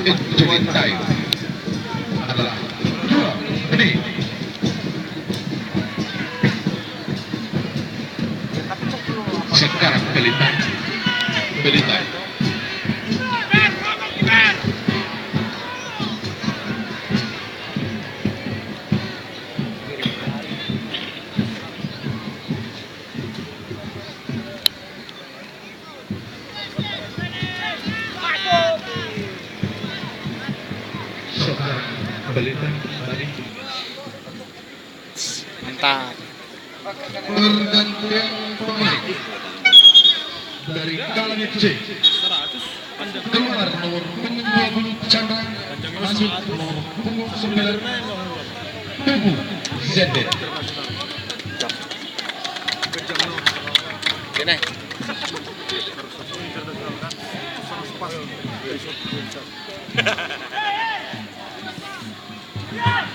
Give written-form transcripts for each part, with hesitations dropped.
Injury time adalah 2 menit. Sekarang Pelita tadi Mantap. pergantian pemain dari Galang FC. Keluar nomor punggung 20 Chandra, masuk nomor punggung 9 Tugu Zedek. Gini.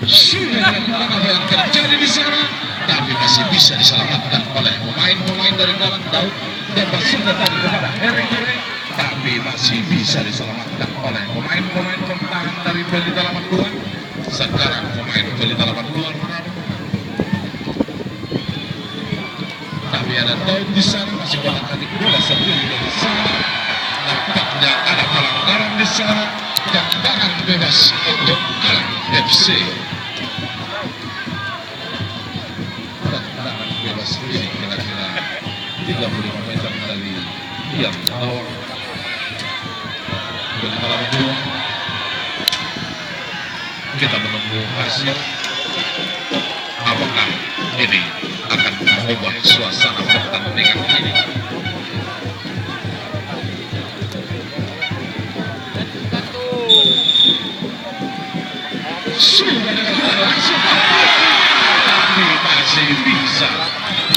Sudah yang terjadi di sana, tapi masih bisa diselamatkan oleh pemain-pemain dari Galang Daud dan masuknya tadi kepada Heri, tapi masih bisa diselamatkan oleh pemain-pemain bertahan dari Pelita 82. Sekarang pemain Pelita 82 tapi ada Daud di sana, masih banyak tadi bola sendiri dari sana. Nampaknya ada pelanggaran di sana dan tangan bebas untuk Galang FC. Tendangan bebas ini kira-kira 35 meter dari tiang gawang Pelita 82. Kita menunggu hasil. Apakah ini akan mengubah suasana pertandingan ini? Sudah langsung, tapi masih bisa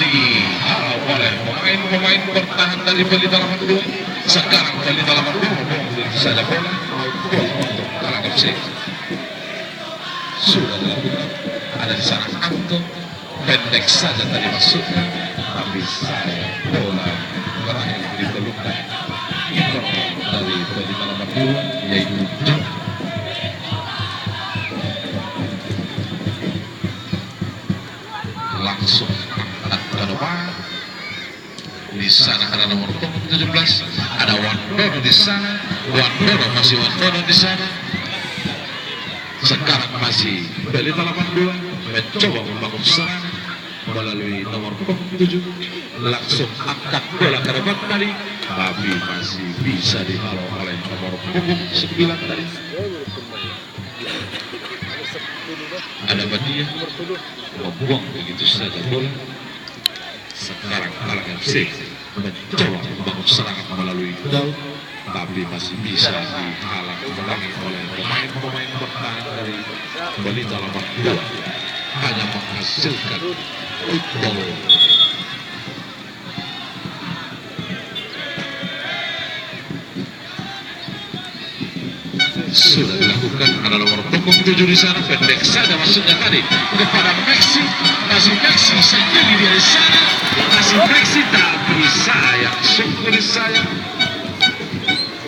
dihalau oleh pemain-pemain bertahan dari Pelita 82. Sekarang Pelita 82 saja bola untuk Galang FC. Sudah dilakukan, ada di sana Anto, pendek saja tadi masuknya, tapi saya bola berakhir ditelukan kiper dari Pelita 82 yaitu John. Langsung angkat ke depan. Di sana ada nomor punggung 17, ada Wandono di sana, masih Wandono di sana. Sekarang masih Pelita 82 mencoba membangun serangan melalui nomor punggung 7, langsung angkat bola ke depan tadi, tapi masih bisa dihalau oleh nomor punggung 9 tadi. Ada Badia membuang begitu saja bola. Sekarang Galang FC mencoba membangun serangan melalui Daud, tapi masih bisa dihalang oleh pemain-pemain bertahan dari Pelita 82, hanya menghasilkan gol. Sudah dilakukan, ada nomor punggung 7 di sana, pendek saja masuknya tadi kepada Maxi, masih Maxi sendiri dari sana, masih Maxi, tapi sayang, sungguh disayang,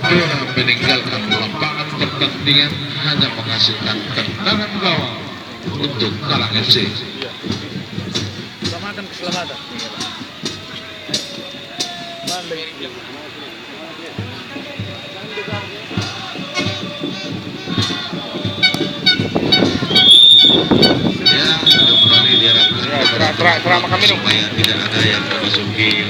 bola meninggalkan lapangan pertandingan, hanya menghasilkan tendangan gawang untuk Galang FC. Keselamatan. Ya, kembali diharapkan Gerak kami dong. supaya tidak ada yang memasuki